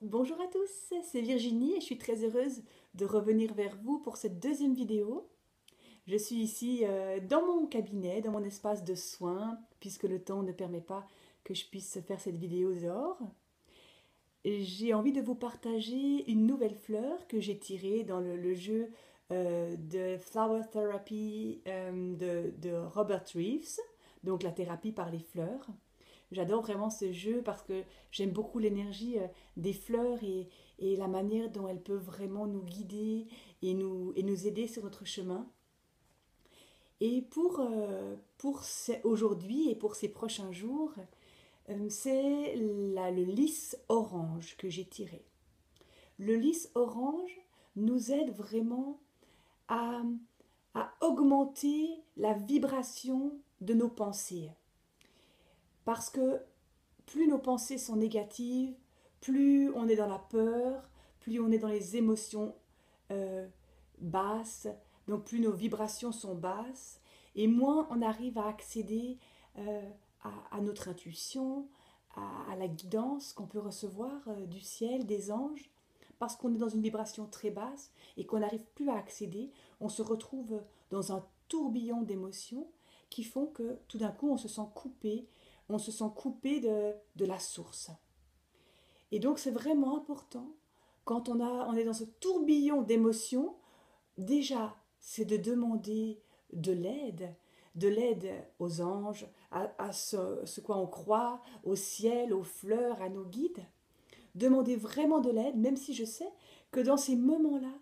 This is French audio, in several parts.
Bonjour à tous, c'est Virginie et je suis très heureuse de revenir vers vous pour cette deuxième vidéo. Je suis ici dans mon cabinet, dans mon espace de soins, puisque le temps ne permet pas que je puisse faire cette vidéo dehors. J'ai envie de vous partager une nouvelle fleur que j'ai tirée dans le jeu de Flower Therapy de Robert Reeves, donc la thérapie par les fleurs. J'adore vraiment ce jeu parce que j'aime beaucoup l'énergie des fleurs et la manière dont elles peuvent vraiment nous guider et nous aider sur notre chemin. Et pour aujourd'hui et pour ces prochains jours, c'est le lys orange que j'ai tiré. Le lys orange nous aide vraiment à, à augmenter la vibration de nos pensées. Parce que plus nos pensées sont négatives, plus on est dans la peur, plus on est dans les émotions euh, basses, donc plus nos vibrations sont basses, et moins on arrive à accéder à notre intuition, à la guidance qu'on peut recevoir du ciel, des anges, parce qu'on est dans une vibration très basse et qu'on n'arrive plus à accéder, on se retrouve dans un tourbillon d'émotions qui font que tout d'un coup on se sent coupé de la source. Et donc c'est vraiment important, quand on est dans ce tourbillon d'émotions, déjà c'est de demander de l'aide aux anges, à ce quoi on croit, au ciel, aux fleurs, à nos guides. Demander vraiment de l'aide, même si je sais que dans ces moments-là,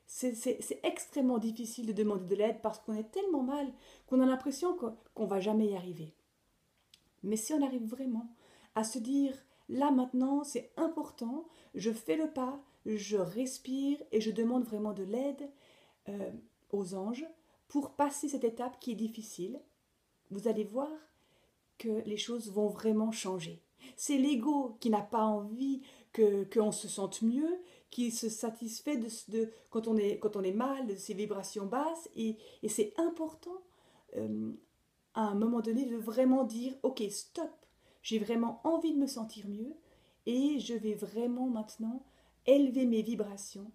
c'est extrêmement difficile de demander de l'aide parce qu'on est tellement mal qu'on a l'impression qu'on ne va jamais y arriver. Mais si on arrive vraiment à se dire, là maintenant, c'est important, je fais le pas, je respire et je demande vraiment de l'aide euh, aux anges pour passer cette étape qui est difficile, vous allez voir que les choses vont vraiment changer. C'est l'ego qui n'a pas envie qu'on se sente mieux, qui se satisfait quand on est mal, de ces vibrations basses, et c'est important euh, à un moment donné de vraiment dire ok, stop, j'ai vraiment envie de me sentir mieux et je vais vraiment maintenant élever mes vibrations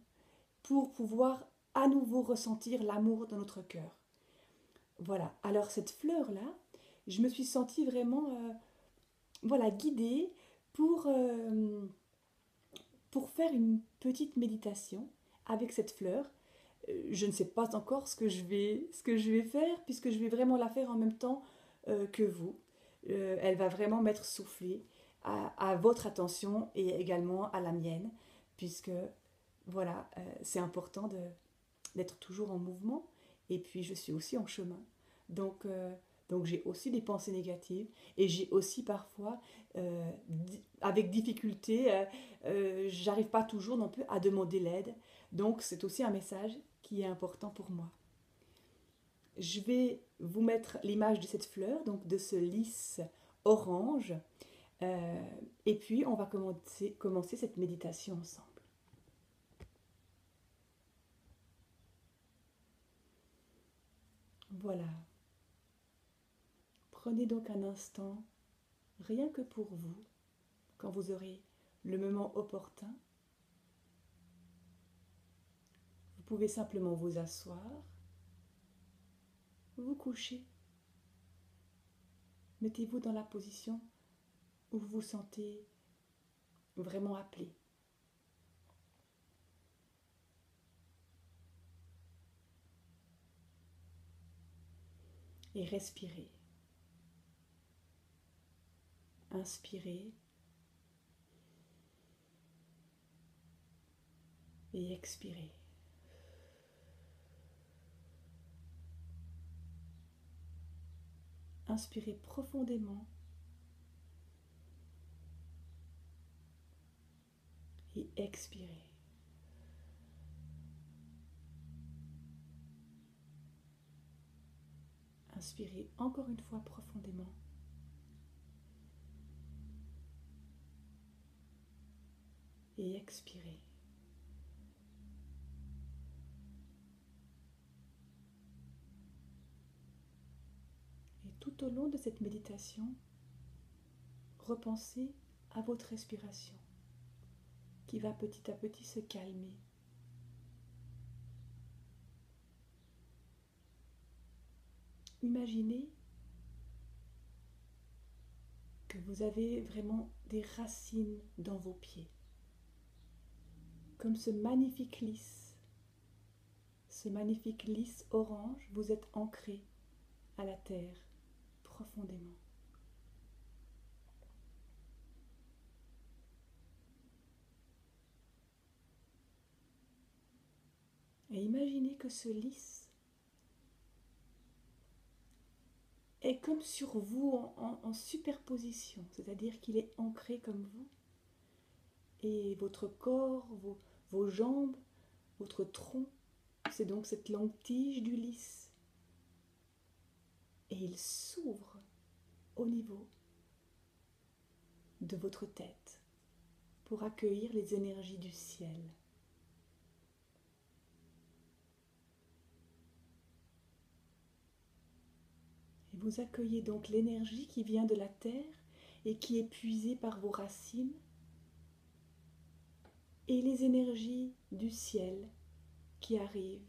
pour pouvoir à nouveau ressentir l'amour dans notre cœur. Voilà, alors cette fleur-là, je me suis sentie vraiment voilà, guidée pour, euh, pour faire une petite méditation avec cette fleur. Je ne sais pas encore ce que je vais faire, puisque je vais vraiment la faire en même temps que vous. Elle va vraiment m'être soufflée à votre attention et également à la mienne, puisque voilà, c'est important d'être toujours en mouvement, et puis je suis aussi en chemin. Donc, euh, donc j'ai aussi des pensées négatives, et j'ai aussi parfois, avec difficulté, j'arrive pas toujours non plus à demander l'aide. Donc c'est aussi un message qui est important pour moi. Je vais vous mettre l'image de cette fleur, donc de ce lys orange, euh, et puis on va commencer cette méditation ensemble. Voilà. Prenez donc un instant, rien que pour vous, quand vous aurez le moment opportun. Vous pouvez simplement vous asseoir, vous coucher. Mettez-vous dans la position où vous vous sentez vraiment appelé. Et respirez. Inspirez et expirez. Inspirez profondément et expirez. Inspirez encore une fois profondément et expirez. Et tout au long de cette méditation, repensez à votre respiration. qui va petit à petit se calmer. Imaginez que vous avez vraiment des racines dans vos pieds, comme ce magnifique lys orange, vous êtes ancré à la terre profondément. Et imaginez que ce lys est comme sur vous en superposition, c'est-à-dire qu'il est ancré comme vous. Et votre corps, vos jambes, votre tronc, c'est donc cette longue tige du lys. Et il s'ouvre au niveau de votre tête pour accueillir les énergies du ciel. Et vous accueillez donc l'énergie qui vient de la terre et qui est puisée par vos racines, et les énergies du ciel qui arrivent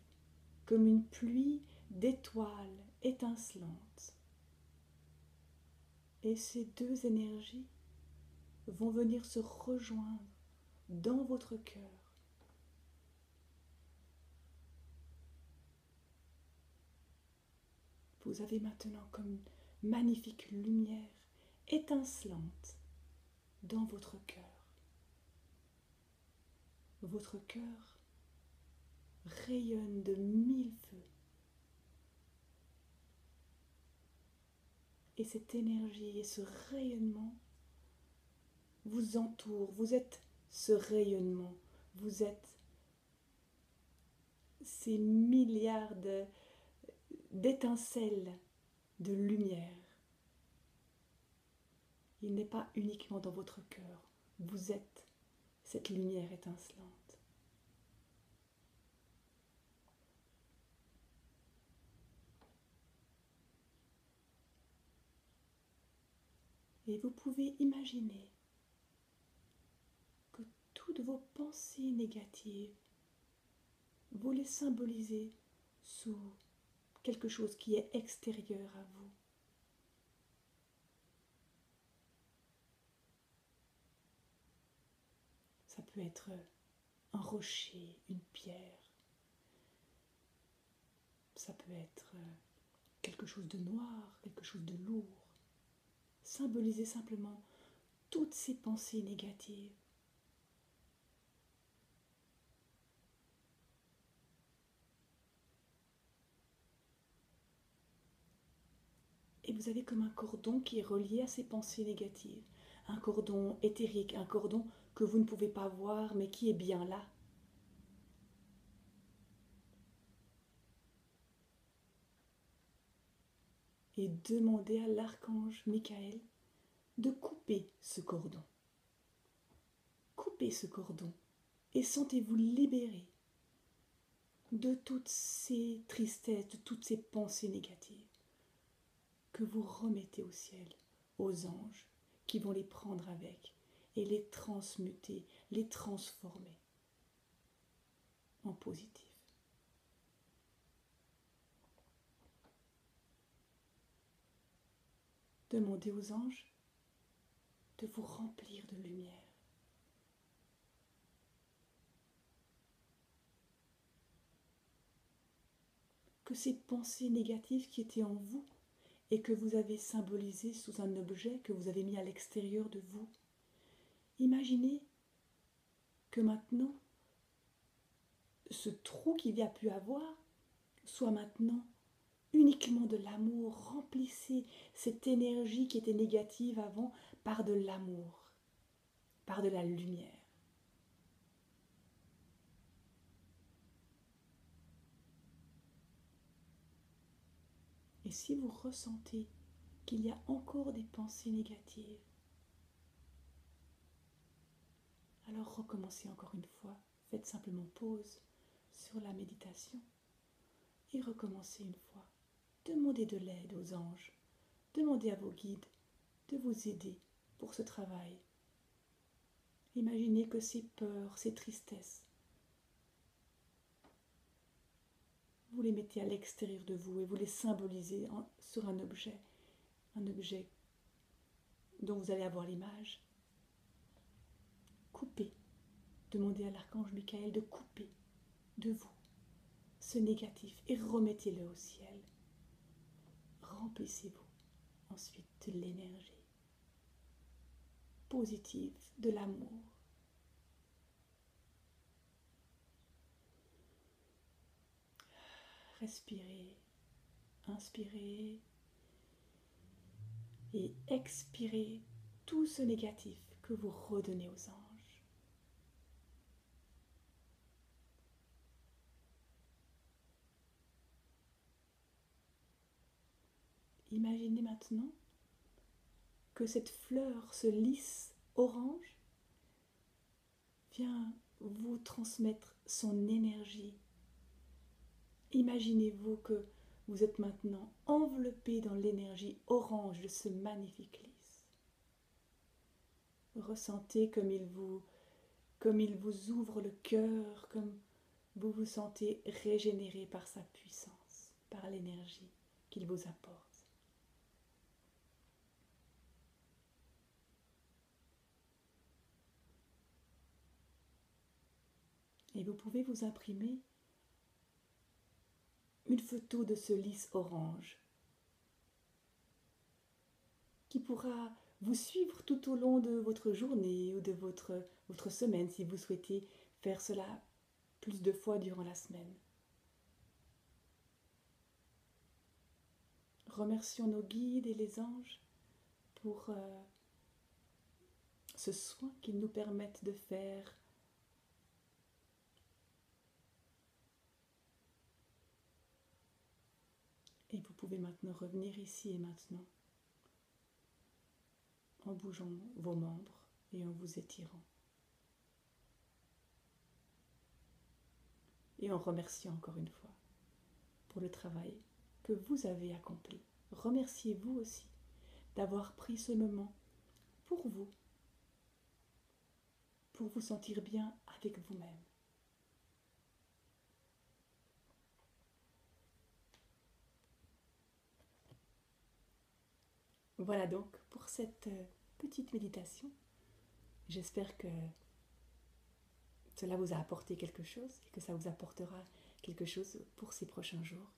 comme une pluie d'étoiles étincelantes. Et ces deux énergies vont venir se rejoindre dans votre cœur. Vous avez maintenant comme une magnifique lumière étincelante dans votre cœur. Votre cœur rayonne de 1000 feux. Et cette énergie et ce rayonnement vous entourent. Vous êtes ce rayonnement. Vous êtes ces milliards d'étincelles de lumière. Il n'est pas uniquement dans votre cœur. Vous êtes cette lumière étincelante. Et vous pouvez imaginer que toutes vos pensées négatives, vous les symbolisez sous quelque chose qui est extérieur à vous. Ça peut être un rocher, une pierre. Ça peut être quelque chose de noir, quelque chose de lourd. Symbolisez simplement toutes ces pensées négatives. Et vous avez comme un cordon qui est relié à ces pensées négatives. Un cordon éthérique, un cordon que vous ne pouvez pas voir mais qui est bien là. Et demandez à l'archange Michael de couper ce cordon. Coupez ce cordon et sentez-vous libéré de toutes ces tristesses, de toutes ces pensées négatives que vous remettez au ciel, aux anges qui vont les prendre avec et les transmuter, les transformer en positif. Demandez aux anges de vous remplir de lumière. Que ces pensées négatives qui étaient en vous et que vous avez symbolisées sous un objet que vous avez mis à l'extérieur de vous, imaginez que maintenant, ce trou qu'il y a pu avoir soit maintenant uniquement de l'amour. Remplissez cette énergie qui était négative avant par de l'amour, par de la lumière. Et si vous ressentez qu'il y a encore des pensées négatives, alors recommencez encore une fois. Faites simplement pause sur la méditation et recommencez une fois. Demandez de l'aide aux anges. Demandez à vos guides de vous aider pour ce travail. Imaginez que ces peurs, ces tristesses, vous les mettez à l'extérieur de vous et vous les symbolisez sur un objet dont vous allez avoir l'image. Coupez, demandez à l'archange Michael de couper de vous ce négatif et remettez-le au ciel. Remplissez-vous ensuite de l'énergie positive, de l'amour. Respirez, inspirez et expirez tout ce négatif que vous redonnez aux anges. Imaginez maintenant que cette fleur, ce lys orange, vient vous transmettre son énergie. Imaginez-vous que vous êtes maintenant enveloppé dans l'énergie orange de ce magnifique lys. Ressentez comme il vous ouvre le cœur, comme vous vous sentez régénéré par sa puissance, par l'énergie qu'il vous apporte. Et vous pouvez vous imprimer une photo de ce lys orange qui pourra vous suivre tout au long de votre journée ou de votre semaine si vous souhaitez faire cela plus de fois durant la semaine. Remercions nos guides et les anges pour ce soin qu'ils nous permettent de faire. Et vous pouvez maintenant revenir ici et maintenant en bougeant vos membres et en vous étirant. Et en remerciant encore une fois pour le travail que vous avez accompli. Remerciez-vous aussi d'avoir pris ce moment pour vous sentir bien avec vous-même. Voilà donc pour cette petite méditation. J'espère que cela vous a apporté quelque chose et que ça vous apportera quelque chose pour ces prochains jours.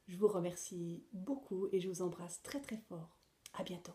Je vous remercie beaucoup et je vous embrasse très très fort. À bientôt.